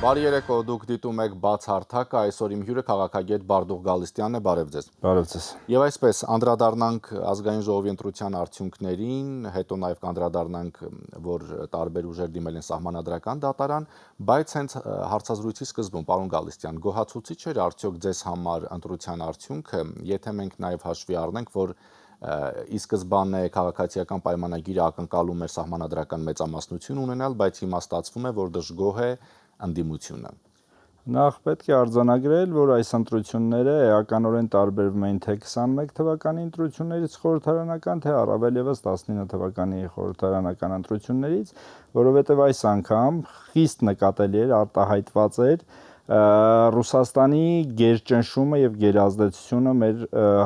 Բարի երեկո, դուք դիտում եք բացահարթակը, այսօր իմ հյուրը քաղաքագետ Բարդուղ Գալստյանն է, բարև ձեզ։ Բարև ձեզ։ Եվ այսպես, անդրադառնանք ազգային ժողովի ընտրության արդյունքներին, հետո նաև կանդրադառնանք, որ տարբեր ուժեր դիմել են սահմանադրական դատարան, բայց հենց հարցազրույցի սկզբում, պարոն Գալստյան, գոհացուցիչ էր արդյոք ձեզ համար ընտրության արդյունքը, եթե մենք նաև հաշվի առնենք, որ ի սկզբանե քաղաքացիական պայմանագիրը ակնկալում էր սահմանադրական մեծամասնություն ունենալ, բայց հիմա ստացվում է, որ դժգոհ է ընդդիմությունը։ Նախ պետք է արձանագրել, որ այս ընտրությունները էականորեն տարբերվում են թե 21 թվականի ընտրություններից խորհրդարանական, թե առավել ևս 19 թվականի խորհրդարանական ընտրություններից, որովհետև այս անգամ խիստ նկատելի էր, արտահայտված էր Ռուսաստանի գերճնշումը եւ գերազդեցությունը մեր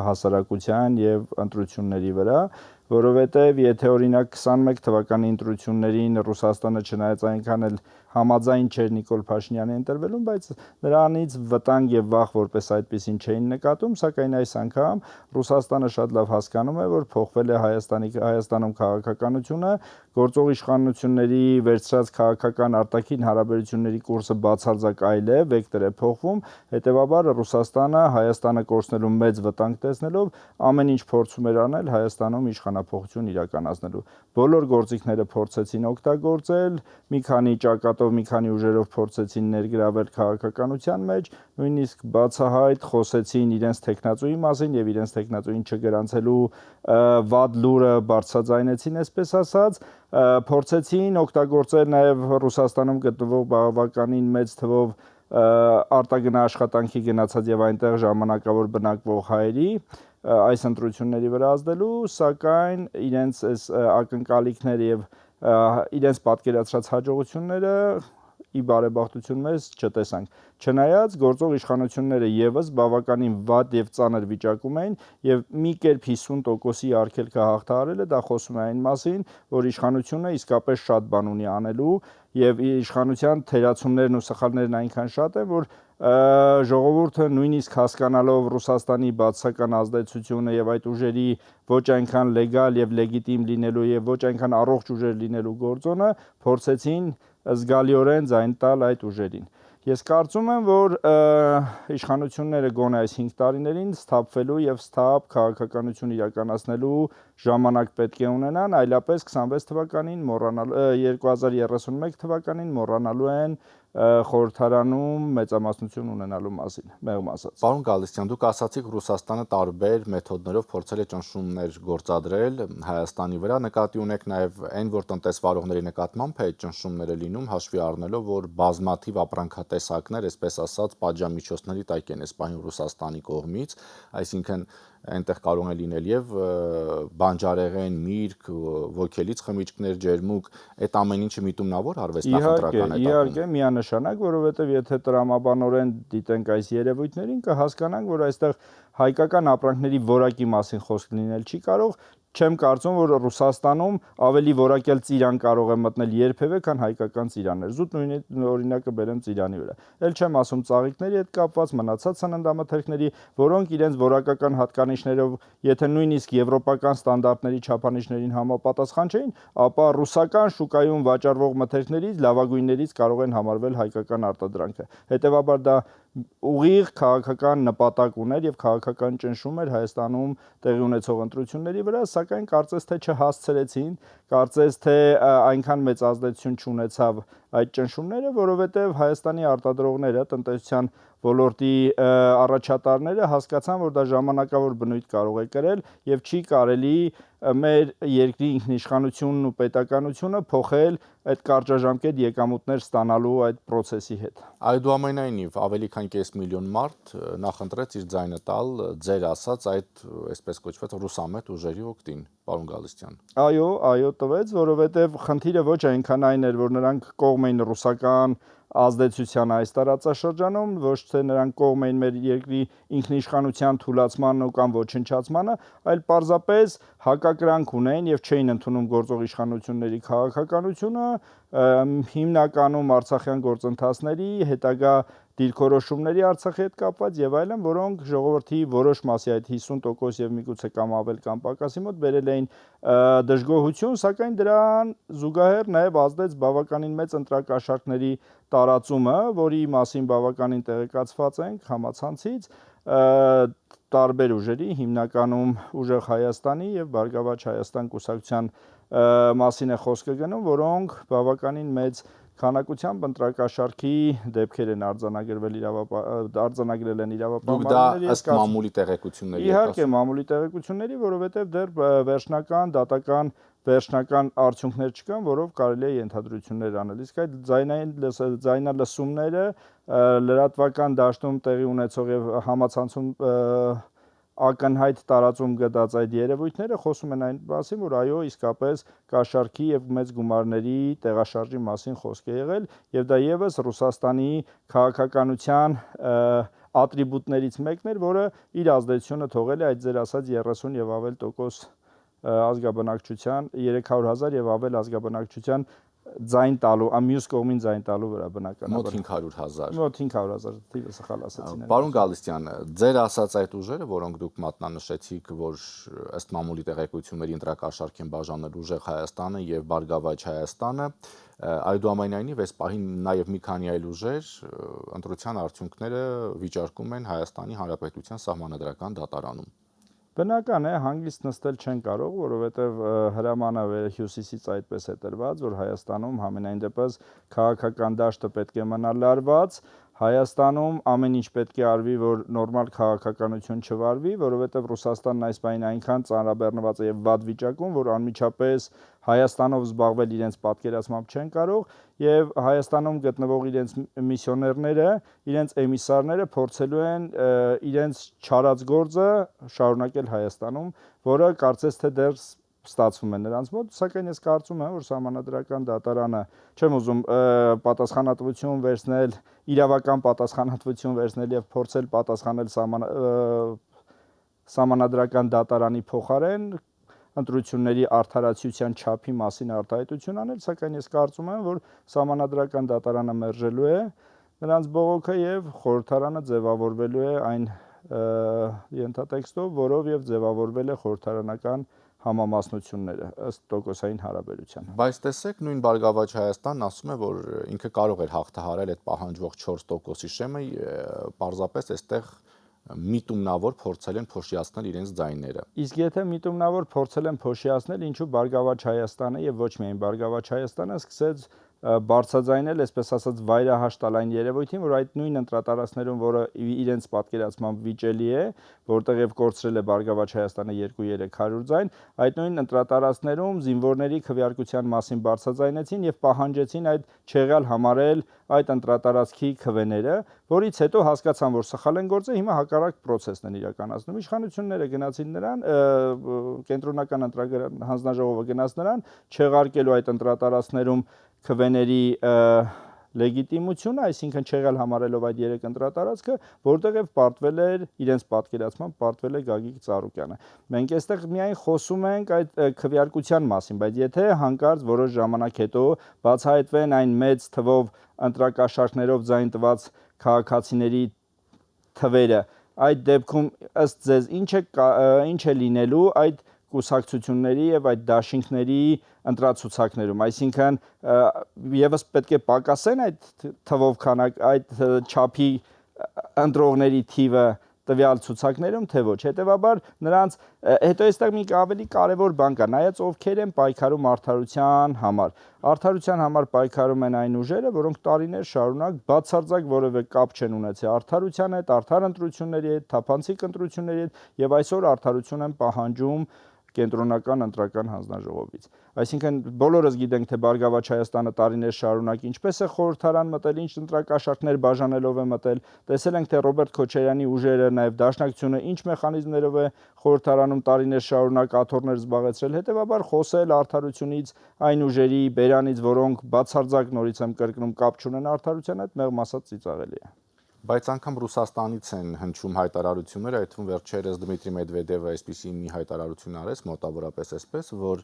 հասարակության եւ ընտրությունների վրա, որովհետեւ եթե օրինակ 21 թվականի ընտրություններին Ռուսաստանը չնայած այնքան էլ համաձայն չէր Նիկոլ Փաշինյանի ընտրվելուն, բայց նրանից վտանգ եւ վախ որպես այդպեսին չէին նկատում, սակայն այս անգամ Ռուսաստանը շատ լավ հասկանում է, որ փոխվել է Հայաստանում քաղաքականությունը, գործող իշխանությունների վերցրած քաղաքական արտաքին հարաբերությունների կուրսը բացարձակ այլ է, վեկտոր է փոխվում, հետեւաբար Ռուսաստանը Հայաստանը կորցնելու մեծ վտանգ տեսնելով ամեն ինչ փորձում էր անել Հայաստանում իշխանափոխություն իրականացնելու։ Բոլոր գործիքները փորձեցին օգտագործել, մի քանի ճակատով, մի քանի ուժերով փորձեցին ներգրավել քաղաքականության մեջ, նույնիսկ բացահայտ խոսեցին իրենց տեխնացուի մասին եւ իրենց տեխնացուին չգրանցելու վատ լուրը բարձրաձայնեցին, այսպես ասած, փորձեցին օգտագործել նաեւ Ռուսաստանում գտնվող բավականին մեծ թվով արտագնա աշխատանքի գնացած եւ այնտեղ ժամանակավոր բնակվող հայերի այս ընտրությունների վրա ազդելու, սակայն իրենց այս ակնկալիքները եւ իրենց պատկերացրած հաջողությունները ի բարեբախտություն մեզ չտեսանք։ Չնայած գործող իշխանությունները եւս բավականին վատ եւ ծանր վիճակում էին եւ մի կերպ 50%-ի արգելքը հաղթահարելը դա խոսում է այն մասին, որ իշխանությունը իսկապես շատ բան ունի անելու եւ իշխանության թերացումներն ու սխալներն այնքան շատ են, որ ժողովուրդը նույնիսկ հասկանալով Ռուսաստանի բացասական ազդեցությունը եւ այդ ուժերի ոչ այնքան լեգալ եւ լեգիտիմ լինելու եւ ոչ այնքան առողջ ուժեր լինելու գործոնը փորձեցին զգալիորեն ձայն տալ այդ ուժերին։ Ես կարծում եմ, որ իշխանությունները գոնե այս 5 տարիներին սթափվելու եւ սթափ քաղաքականություն իրականացնելու ժամանակ պետք է ունենան, այլապես 26 թվականին 2031 թվականին մոռանալու են խորհրդարանում մեծամասնություն ունենալու մասին, մեղմ ասած։ Պարոն Գալստյան, դուք ասացիք Ռուսաստանը տարբեր մեթոդներով փորձել է ճնշումներ գործադրել Հայաստանի վրա, նկատի ունեք նաև այն, որ տնտեսվարողների նկատմամբ է այդ ճնշումները լինում, հաշվի առնելով, որ բազմաթիվ ապրանքատեսակներ, այսպես ասած, պատժամիջոցների տակ են սպահին Ռուսաստանի կողմից, այսինքն այնտեղ կարող է լինել եւ բանջարեղեն, միրգ, ոգելից խմիչքներ, ջերմուկ, այդ ամեն ինչը միտումնավոր արվեց նախընտրական этапում։ Իհարկե, միանշանակ, որովհետեւ եթե տրամաբանորեն դիտենք այս երևույթներին, կհասկանանք, որ այստեղ հայկական ապրանքների որակի մասին խոսք լինել չի կարող, չեմ կարծում, որ Ռուսաստանում ավելի որակյալ ծիրան կարող է մտնել երբևէ, քան հայկական ծիրաններ։ Զուտ նույն օրինակը բերեմ ծիրանի վրա։ Էլ չեմ ասում ծաղիկների հետ կապված մնացած սննդամթերքների, որոնք իրենց որակական հատկանիշներով, եթե նույնիսկ եվրոպական ստանդարտների չափանիշներին համապատասխան չէին, ապա ռուսական շուկայում վաճառվող մթերքներից լավագույններից կարող են համարվել հայկական արտադրանքը։ Հետևաբար դա ուղիղ քաղաքական նպատակ ուներ եւ քաղաքական ճնշում էր Հայաստանում տեղի ունեցող ընտրությունների վրա, սակայն կարծես թե չհասցրեցին, կարծես թե այնքան մեծ ազդեցություն չունեցավ այդ ճնշումները, որովհետեւ Հայաստանի արտադրողները, տնտեսության ոլորտի առաջատարները հասկացան, որ դա ժամանակավոր բնույթ կարող է կրել եւ չի կարելի մեր երկրի ինքնիշխանությունն ու պետականությունը փոխել այդ կարճաժամկետ եկամուտներ ստանալու այդ process-ի հետ։ Այդուամենայնիվ ավելի քան 5 միլիոն մարդ նախընտրեց իր ձայնը տալ ձեր ասած այդ այսպես կոչված ռուսամետ ուժերի օգտին, պարոն Գալստյան։ Այո, տվեց, որովհետև խնդիրը ոչ այնքան այն էր, որ նրանք կողմ էին ռուսական ազդեցության այս տարածաշրջանում, ոչ թե նրանք կողմ էին մեր երկրի ինքնիշխանության թուլացմանն ու կամ ոչնչացմանը, այլ պարզապես հակակրանք ունեն եւ չէին ընդունում գործող իշխանությունների քաղաքականությունը, հիմնականում արցախյան գործընթացների, հետագա դիրքորոշումների Արցախի հետ կապված եւ այլն, որոնք ժողովրդի որոշ մասի այդ 50% եւ միգուցե կամ ավել կամ պակասի մոտ բերել էին դժգոհություն, սակայն դրան զուգահեռ նաեւ ազդեց բավականին մեծ ընտրակաշառքների տարածումը, որի մասին բավականին տեղեկացված ենք համացանցից, տարբեր ուժերի, հիմնականում Ուժեղ Հայաստանի եւ Բարգավաճ Հայաստան կուսակցության մասին է խոսքը գնում, որոնք բավականին մեծ քանակությամբ ընտրակաշառքի դեպքեր են արձանագրել են իրավապահպանները։ Դուք դա ըստ մամուլի տեղեկությունների Իհարկե մամուլի տեղեկությունների, որովհետև դեռ վերջնական դատական վերջնական արդյունքներ չկան, որով կարելի է ենթադրություններ անել։ Իսկ այդ ձայնալսումները լրատվական դաշտում տեղի ունեցող եւ համացանցում ակնհայտ տարածում գտած այդ երևույթները խոսում են այն մասին, որ այո, իսկապես կաշառքի եւ մեծ գումարների տեղաշարժի մասին խոսք է եղել, եւ դա եւս Ռուսաստանի քաղաքականության ատրիբուտներից մեկն էր, որը իր ազդեցությունը թողել է այդ ձեր ասած 30 եւ ավել տոկոս ազգաբնակչության 300,000 եւ ավել ազգաբնակչության ձայն տալու, մյուս կողմին ձայն տալու վրա բնականաբար։ Մոտ 500,000։ Մոտ 500,000 թիվը սխալ ասացին։ Պարոն Գալստյան, ձեր ասած այդ ուժերը, որոնք դուք մատնանշեցիք, որ ըստ մամուլի տեղեկությունների ընտրակաշառք են բաժանել Ուժեղ Հայաստանը եւ Բարգավաճ Հայաստանը, այդուամենայնիվ այս պահին նաեւ մի քանի այլ ուժեր ընտրության արդյունքները վիճարկում են Հայաստանի Հանրապետության Սահմանադրական դատարանում։ Բնական է, հանգիստ նստել չեն կարող, որովհետև հրամանը հյուսիսից այդպես է տրված, որ Հայաստանում համենայն դեպս քաղաքական դաշտը պետք է մնա լարված, Հայաստանում ամեն ինչ պետք է արվի, որ նորմալ քաղաքականություն չվարվի, որովհետև Ռուսաստանն այս պահին այնքան ծանրաբեռնված է եւ վատ վիճակում, որ անմիջապես Հայաստանով զբաղվել իրենց պատկերացմամբ չեն կարող եւ Հայաստանում գտնվող իրենց միսիոներները, իրենց էմիսարները փորձելու են իրենց չարած գործը շարունակել Հայաստանում, որը կարծես թե դեռ ստացվում է նրանց մոտ, սակայն ես կարծում եմ, որ Սահմանադրական դատարանը, չեմ ուզում պատասխանատվություն վերցնել, իրավական պատասխանատվություն վերցնել եւ փորձել պատասխանել Սահմանադրական դատարանի փոխարեն ընտրությունների արդարացիության չափի մասին արտահայտություն անել, սակայն ես կարծում եմ, որ Սահմանադրական դատարանը մերժելու է նրանց բողոքը եւ խորհրդարանը ձևավորվելու է այն ենթատեքստով, որով եւ ձևավորվել է խորհրդարանական համամասնությունները ըստ տոկոսային հարաբերության։ Բայց տեսեք, նույն Բարգավաճ Հայաստանն ասում է, որ ինքը կարող էր հաղթահարել այդ պահանջվող 4%-ի շեմը, պարզապես այստեղ միտումնավոր փորձել են փոշիացնել իրենց ձայները։ Իսկ եթե միտումնավոր փորձել են փոշիացնել, ինչու Բարգավաճ Հայաստանը եւ ոչ միայն Բարգավաճ Հայաստանը սկսեց բարձրաձայնել, այսպես ասած, վայրահաշ տալ այն երևույթին, որ այդ նույն ընտրատարածքներում, որը իրենց պատկերացմամբ վիճելի է, որտեղ եւ կորցրել է Բարգավաճ Հայաստանը 2-300 ձայն, այդ նույն ընտրատարածքներում զինվորների քվեարկության մասին բարձրաձայնեցին եւ պահանջեցին այդ չեղյալ համարել այդ ընտրատարածքի քվեները, որից հետո հասկացան, որ սխալ են գործել, հիմա հակառակ process-ն են իրականացնում։ Իշխանությունները գնացին նրան, կենտրոնական ընտրական հանձնաժողովը գնաց նրան, չեղարկելու այդ ընտրատարածքներում քվեների լեգիտիմությունը, այսինքն չեղյալ համարելով այդ 3 ընտրատարածքը, որտեղ եւ պարտվել էր իրենց պատկերացմամբ պարտվել է Գագիկ Ծառուկյանը։ Մենք այստեղ միայն խոսում ենք այդ քվեարկության մասին, բայց եթե հանկարծ որոշ ժամանակ հետո բացահայտվեն այն մեծ թվով ընտրակաշառքներով ձայն տված քաղաքացիների թվերը, այդ դեպքում ըստ ձեզ ինչ է լինելու այդ կուսակցությունների եւ այդ դաշինքների ընտրացուցակներում, այսինքն եւս պետք է պակասեն այդ թվով քանակ այդ չափի ընտրողների թիվը տվյալ ցուցակներում, թե ոչ։ Հետևաբար նրանց հետո այստեղ մի ավելի կարևոր բան կա, նայած ովքեր են պայքարում արդարության համար։ Արդարության համար պայքարում են այն ուժերը, որոնք տարիներ շարունակ բացարձակ որևէ կապ չեն ունեցել արդարության հետ, արդար ընտրությունների հետ, թափանցիկ ընտրությունների հետ եւ այսօր արդարություն են պահանջում կենտրոնական ընտրական հանձնաժողովից։ Այսինքն բոլորս գիտենք, թե Բարգավաճ Հայաստանը տարիներ շարունակ ինչպես է խորհրդարան մտել, ինչ ընտրակաշառքներ բաժանելով է մտել, տեսել ենք, թե Ռոբերտ Քոչարյանի ուժերը, նաև Դաշնակցությունը ինչ մեխանիզմներով է խորհրդարանում տարիներ շարունակ աթոռներ զբաղեցրել, հետևաբար խոսել արդարությունից այն ուժերի բերանից, որոնք բացարձակ նորից եմ կրկնում կապ չունեն արդարության հետ, մեղմ ասած ծիծաղելի է։ Բայց անգամ Ռուսաստանից են հնչում հայտարարություններ, այդ թվում վերջերս Դմիտրի Մեդվեդևը այսպիսի մի հայտարարություն արեց, մոտավորապես այսպես, որ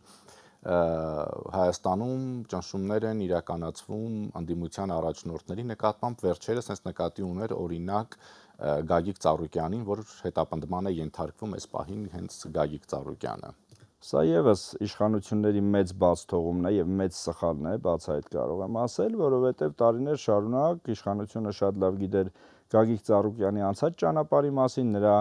Հայաստանում ճնշումներ են իրականացվում ընդդիմության առաջնորդների նկատմամբ, վերջերս հենց նկատի ուներ օրինակ Գագիկ Ծառուկյանին, որ հետապնդման է ենթարկվում այս պահին հենց Գագիկ Ծառուկյանը։ Սա եւս իշխանությունների մեծ բաց թողումն է եւ մեծ սխալն է, բացահայտ կարող եմ ասել, որովհետեւ տարիներ շարունակ իշխանությունը շատ լավ գիտեր Գագիկ Ծառուկյանի անցած ճանապարհի մասին, նրա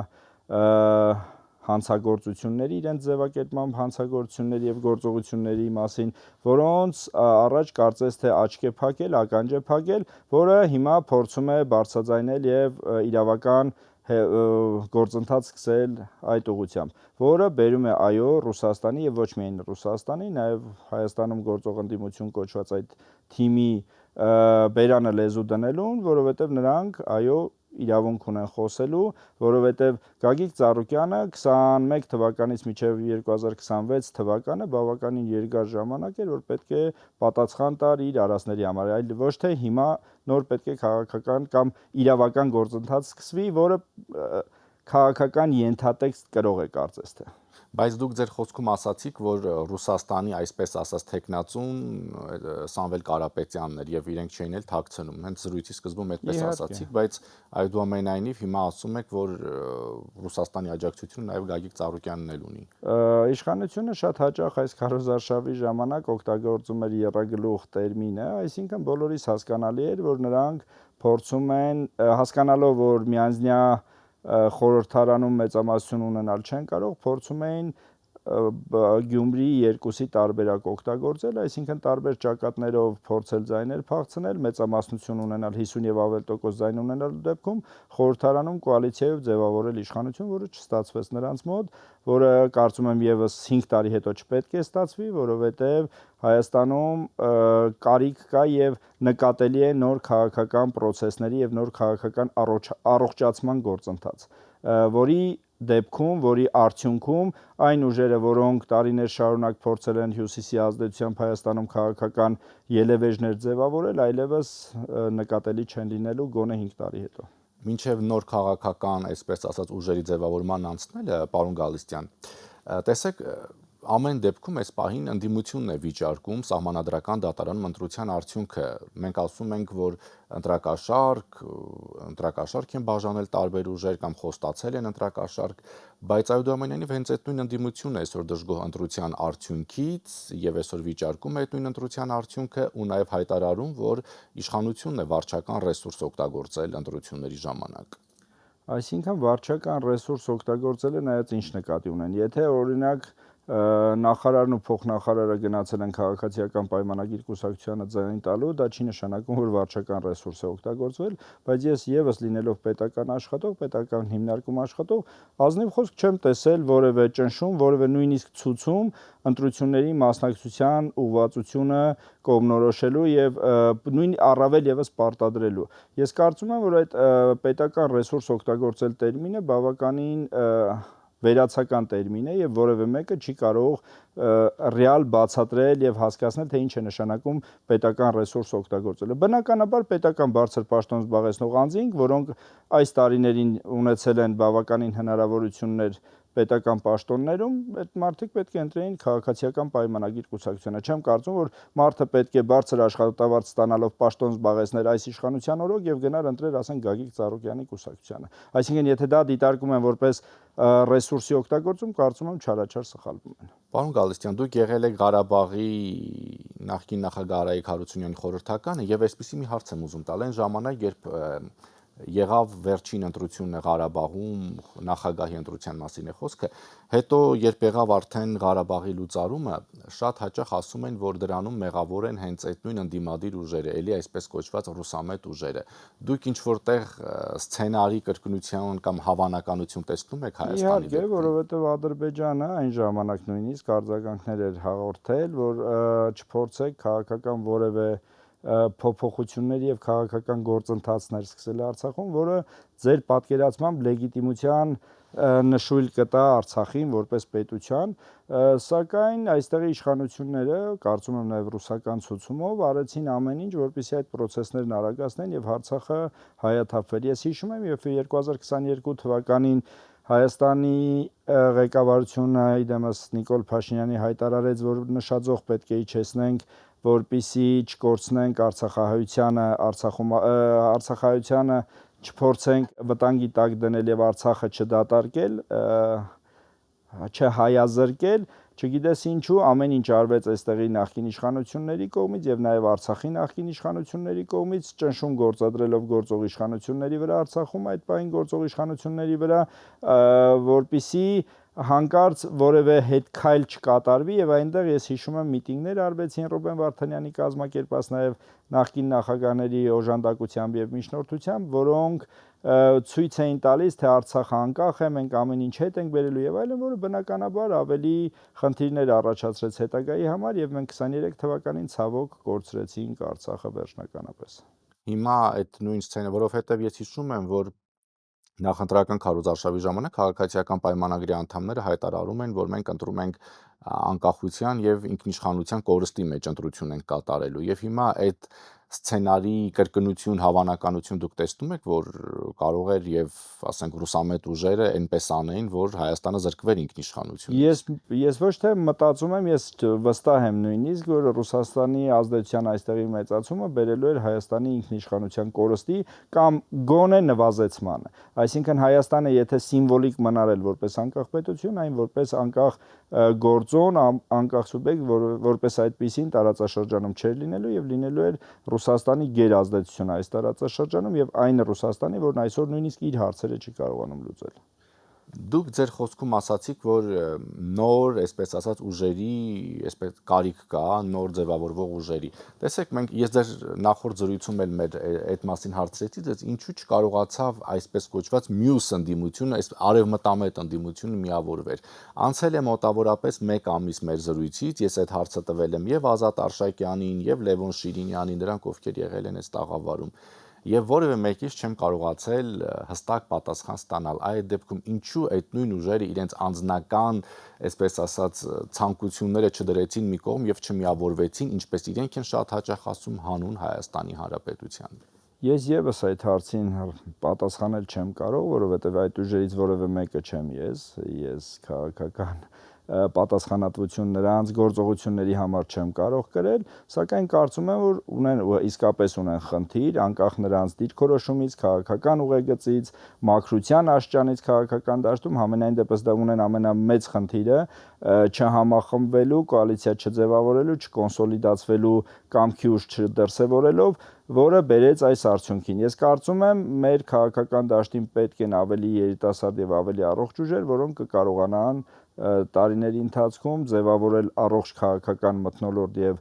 հանցագործությունների, իրենց ձևակերպմամբ հանցագործությունների եւ գործողությունների մասին, որոնց առաջ կարծես թե աչք է փակել, ականջ է փակել, որը հիմա փորձում է բարձրաձայնել եւ իրավական գործընթաց սկսել այդ ուղղությամբ, որը բերում է այո Ռուսաստանի եւ ոչ միայն Ռուսաստանի, նաեւ Հայաստանում գործող ընդդիմություն կոչված այդ թիմի բերանը լեզու դնելուն, որովհետեւ նրանք այո իրավունք ունեն խոսելու, որովհետև Գագիկ Ծառուկյանը 21 թվականից մինչև 2026 թվականը բավականին երկար ժամանակ էր, որ պետք է պատասխան տար իր արածների համար, այլ ոչ թե հիմա նոր պետք է քաղաքական կամ իրավական գործընթաց սկսվի, որը քաղաքական ենթատեքստ կրող է կարծես թե։ Բայց դուք ձեր խոսքում ասացիք, որ Ռուսաստանի այսպես ասած թեկնածուն Սամվել Կարապետյանն էր եւ իրենք չէին էլ թաքցնում։ Հենց զրույցի սկզբում այդպես ասացիք, բայց այդուամենայնիվ հիմա ասում եք, որ Ռուսաստանի աջակցությունը նաեւ Գագիկ Ծառուկյանն էլ ունի։ Իշխանությունը շատ հաճախ այս քարոզարշավի ժամանակ օգտագործում էր եռագլուխ տերմինը, այսինքն բոլորիս հասկանալի էր, որ նրանք փորձում են հասկանալով, որ միանձնյա խորհրդարանում մեծամասնություն ունենալ չեն կարող, փորձում էին Գյումրիի երկուսի տարբերակ օգտագործել, այսինքն տարբեր ճակատներով փորձել ձայներ փախցնել, մեծամասնություն ունենալ 50 եւ ավել տոկոս ձայն ունենալու դեպքում խորհրդարանում կոալիցիայով ձևավորել իշխանություն, որը չստացվեց նրանց մոտ, որը կարծում եմ եւս 5 տարի հետո չպետք է ստացվի, որովհետեւ Հայաստանում կարիք կա եւ նկատելի է նոր քաղաքական process-ների եւ նոր քաղաքական առողջացման գործընթաց, որի դեպքում, որի արդյունքում այն ուժերը, որոնք տարիներ շարունակ փորձել են հյուսիսի ազդեցությամբ Հայաստանում քաղաքական ելևէջներ ձևավորել, այլևս նկատելի չեն լինելու գոնե 5 տարի հետո։ Մինչև նոր քաղաքական, այսպես ասած, ուժերի ձևավորման անցնելը, պարոն Գալստյան, տեսեք, ամեն դեպքում այս պահին ընդդիմությունն է վիճարկում սահմանադրական դատարանում ընտրության արդյունքը։ Մենք ասում ենք, որ ընտրակաշարք են բաժանել տարբեր ուժեր կամ խոստացել են ընտրակաշարք, բայց այդուամենայնիվ հենց այդ նույն ընդդիմությունն է այսօր դժգոհ ընտրության արդյունքից եւ այսօր վիճարկում է այդ նույն ընտրության արդյունքը ու նաեւ հայտարարում, որ իշխանությունն է վարչական ռեսուրս օգտագործել ընտրությունների ժամանակ։ Այսինքն վարչական ռեսուրս օգտագործելը նայած ինչ նկատի ունեն։ Եթե օրինակ նախարարն ու փոխնախարարը գնացել են քաղաքացիական պայմանագիր կուսակցությանը ձայն տալու, դա չի նշանակում, որ վարչական ռեսուրս է օգտագործվել, բայց ես եւս լինելով պետական աշխատող, պետական հիմնարկում աշխատող, ազնիվ խոսք չեմ տեսել որևէ ճնշում, որևէ նույնիսկ ցուցում ընտրությունների մասնակցության ուղղվածությունը կողմնորոշելու եւ նույն առավել եւս պարտադրելու։ Ես կարծում եմ, որ այդ պետական ռեսուրս օգտագործել տերմինը բավականին վերացական տերմին է եւ որևէ մեկը չի կարող ռեալ բացատրել եւ հասկացնել, թե ինչ է նշանակում պետական ռեսուրս օգտագործելը։ Բնականաբար պետական բարձր պաշտոն զբաղեցնող անձինք, որոնք այս տարիներին ունեցել են բավականին հնարավորություններ պետական պաշտոններում, այդ մարդիկ պետք է ընտրեին քաղաքացիական պայմանագիր կուսակցությանը։ Չեմ կարծում, որ մարդը պետք է բարձր աշխատավարձ ստանալով պաշտոն զբաղեցներ այս իշխանության օրոք եւ գնար ընտրեր, ասենք, Գագիկ Ծառուկյանի կուսակցությանը։ Այսինքն, եթե դա դիտարկում են որպես ռեսուրսի օգտագործում, կարծում եմ չարաչար սխալվում են։ Պարոն Գալստյան, դուք եղել եք Ղարաբաղի նախկին նախագահ Արայիկ Հարությունյանի խորհրդականը եւ այսպեսի մի հարց եմ ուզում տալ, այն ժամանակ, երբ եղավ վերջին ընտրությունն Ղարաբաղում, նախագահի ընտրության մասին է խոսքը, հետո երբ եղավ արդեն Ղարաբաղի լուծարումը, շատ հաճախ ասում են, որ դրանում մեղավոր են հենց այդ նույն ընդդիմադիր ուժերը, էլի այսպես կոչված ռուսամետ ուժերը։ Դուք ինչ որտեղ սցենարի կրկնություն կամ հավանականություն տեսնում եք Հայաստանի դեպքում։ Իհարկե, որովհետև Ադրբեջանը այն ժամանակ նույնիսկ արձագանքներ էր հաղորդել, որ չփորձեք քաղաքական որևէ փոփոխություններ եւ քաղաքական գործընթացներ սկսել Արցախում, որը ձեր պատկերացմամբ լեգիտիմության նշույլ կտա Արցախին որպես պետության, սակայն այստեղի իշխանությունները, կարծում եմ նաև ռուսական ցուցումով, արեցին ամեն ինչ, որպեսզի այդ process-ներն արագացնեն եւ Արցախը հայաթափվեր։ Ես հիշում եմ, երբ 2022 թվականին Հայաստանի ղեկավարությունը իդեմս Նիկոլ Փաշինյանի հայտարարեց, որ նշաձող պետք է իջեցնենք, որպեսզի չկորցնենք Արցախահայությանը չփորձենք վտանգի տակ դնել եւ Արցախը չդատարկել, չհայազրկել, չգիտես ինչու ամեն ինչ արվեց այստեղի նախկին իշխանությունների կողմից եւ նաեւ Արցախի նախկին իշխանությունների կողմից, ճնշում գործադրելով գործող իշխանությունների վրա Արցախում այդ պահին գործող իշխանությունների վրա, որպեսզի հանկարծ որևէ հետքայլ չկատարվի եւ այնտեղ ես հիշում եմ միտինգներ արվեցին Ռուբեն Վարդանյանի կազմակերպած նաեւ նախկին նախագահների օժանդակությամբ եւ միջնորդությամբ, որոնք ցույց էին տալիս, թե Արցախը անկախ է, մենք ամեն ինչ հետ ենք բերելու եւ այլն, որը բնականաբար ավելի խնդիրներ առաջացրեց հետագայի համար եւ մենք 23 թվականին ցավոք կորցրեցինք Արցախը վերջնականապես։ Հիմա այդ նույն սցենը, որովհետեւ ես հիշում եմ, որ նախընտրական քարոզարշավի ժամանակ քաղաքացիական պայմանագրի անդամները հայտարարում են, որ մենք ընտրում ենք անկախության եւ ինքնիշխանության կորստի մեջ ընտրություն ենք կատարելու եւ հիմա այդ սցենարի կրկնություն, հավանականություն դուք տեսնում եք, որ կարող էր եւ ասենք ռուսամետ ուժերը այնպես անեին, որ Հայաստանը զրկվեր ինքնիշխանությունից։ Ես ոչ թե մտածում եմ, ես վստահ եմ նույնիսկ, որ Ռուսաստանի ազդեցության այստեղի մեծացումը բերելու էր Հայաստանի ինքնիշխանության կորստի կամ գոնե նվազեցմանը։ Այսինքն Հայաստանը եթե սիմվոլիկ մնար էլ որպես անկախ պետություն, այն որպես անկախ գործոն, անկախ սուբյեկտ, որպես այդպիսին տարածաշրջանում չէր լինելու եւ լինելու էր Ռուսաստանի գերազդեցությունը այս տարածաշրջանում եւ այն Ռուսաստանի, որն այսօր նույնիսկ իր հարցերը չի կարողանում լուծել։ Դուք ձեր խոսքում ասացիք, որ նոր, այսպես ասած, ուժերի, այսպես կարիք կա, նոր ձևավորվող ուժերի։ Տեսեք, ես ձեր նախորդ զրույցում էլ մեր այդ մասին հարցրեցի, դες ինչու չկարողացավ այսպես կոչված մյուս ընդդիմությունը, այս արևմտամետ ընդդիմությունը միավորվեր։ Անցել է մոտավորապես 1 ամիս մեր զրույցից, ես այդ հարցը տվել եմ եւ Ազատ Արշակյանին, եւ Լևոն Շիրինյանին, նրանք ովքեր եղել են այս տաղավարում։ Եվ որևէ մեկից չեմ կարողացել հստակ պատասխան ստանալ։ Այդ դեպքում ինչու այդ նույն ուժերը իրենց անձնական, այսպես ասած, ցանկությունները չդրեցին մի կողմ եւ չմիավորվեցին, ինչպես իրենք են շատ հաճախ ասում, հանուն Հայաստանի Հանրապետության։ Ես եւս այդ հարցին պատասխանել չեմ կարող, որովհետեւ այդ ուժերից որևէ մեկը չեմ ես քաղաքական պատասխանատվություն նրանց գործողությունների համար չեմ կարող կրել, սակայն կարծում եմ, որ իսկապես ունեն խնդիր, անկախ նրանց դիրքորոշումից, քաղաքական ուղեգծից, մաքրության աշճանից քաղաքական դաշտում, համենայն դեպս դա ունեն ամենամեծ խնդիրը չհամախմբվելու, կոալիցիա չձևավորելու, չկոնսոլիդացվելու կամքի ուժ չդրսևորելով, որը բերեց այս արդյունքին։ Ես կարծում եմ, մեր քաղաքական դաշտին պետք են ավելի երիտասարդ եւ ավելի առողջ ուժեր, որոնք կկարողանան տարիների ընթացքում ձևավորել առողջ քաղաքական մթնոլորտ եւ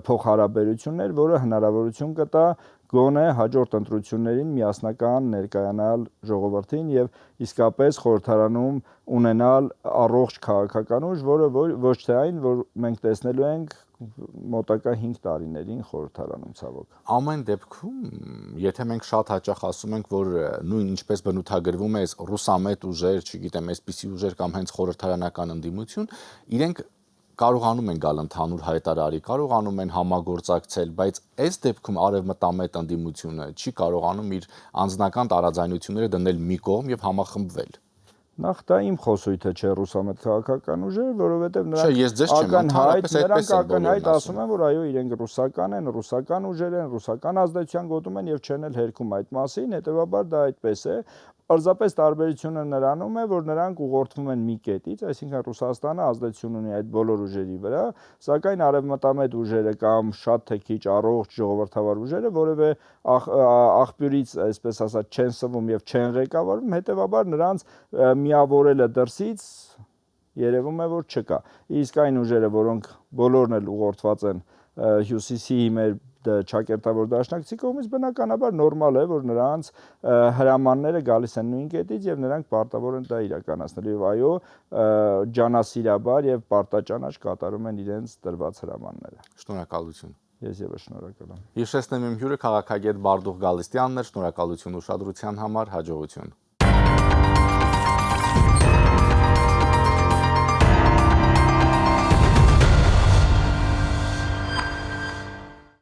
փոխհարաբերություններ, որը հնարավորություն կտա գոնե հաջորդ ընտրություններին միասնական ներկայանալ ժողովրդին եւ իսկապես խորհրդարանում ունենալ առողջ քաղաքական ուժ, որը ոչ թե այն, որ մենք տեսնելու ենք մոտակա 5 տարիներին խորհրդարանում ցավոք։ Ամեն դեպքում, եթե մենք շատ հաճախ ասում ենք, որ նույն ինչպես բնութագրվում է ռուսամետ ուժեր, չգիտեմ, այսպիսի ուժեր կամ հենց խորհրդարանական ընդդիմություն, իրենք կարողանում են գալ ընդհանուր հայտարարի, կարողանում են համագործակցել, բայց այս դեպքում արևմտամետ ընդդիմությունը չի կարողանում իր անձնական տարաձայնությունները դնել մի կողմ եւ համախմբվել։ Նախ դա իմ խոսույթը չէ ռուսամետ քաղաքական ուժեր, որովհետև նրանք ակնհայտ ասում են, որ այո, իրենք ռուսական են, ռուսական ուժեր են, ռուսական ազդեցության գոտում են եւ չեն էլ հերքում այդ մասին, հետեւաբար դա այդպես է։ Պարզապես տարբերությունը նրանում է, որ նրանք ուղղորդվում են մի կետից, այսինքն Ռուսաստանը ազդեցություն ունի այդ բոլոր ուժերի վրա, սակայն արևմտամետ ուժերը կամ շատ թե քիչ առողջ ժողովրդավար ուժերը որևէ աղբյուրից, այսպես ասած, չեն սվում եւ չեն ղեկավարվում, հետեւաբար նրանց միավորելը դրսից երևում է, որ չկա։ Իսկ այն ուժերը, որոնք բոլորն էլ ուղղորդված են հյուսիսի մեր ճակերտավոր դաշնակցի կողմից, բնականաբար նորմալ է, որ նրանց հրամանները գալիս են նույն կետից եւ նրանք պարտավոր են դա իրականացնել եւ այո, ջանասիրաբար եւ պարտաճանաչ կատարում են իրենց տրված հրամանները։ Շնորհակալություն։ Ես եւս շնորհակալ եմ։ Հիշեցնեմ իմ հյուրը քաղաքագետ Բարդուղ Գալստյանն էր, շնորհակալություն ուշադրության համար, հաջողություն։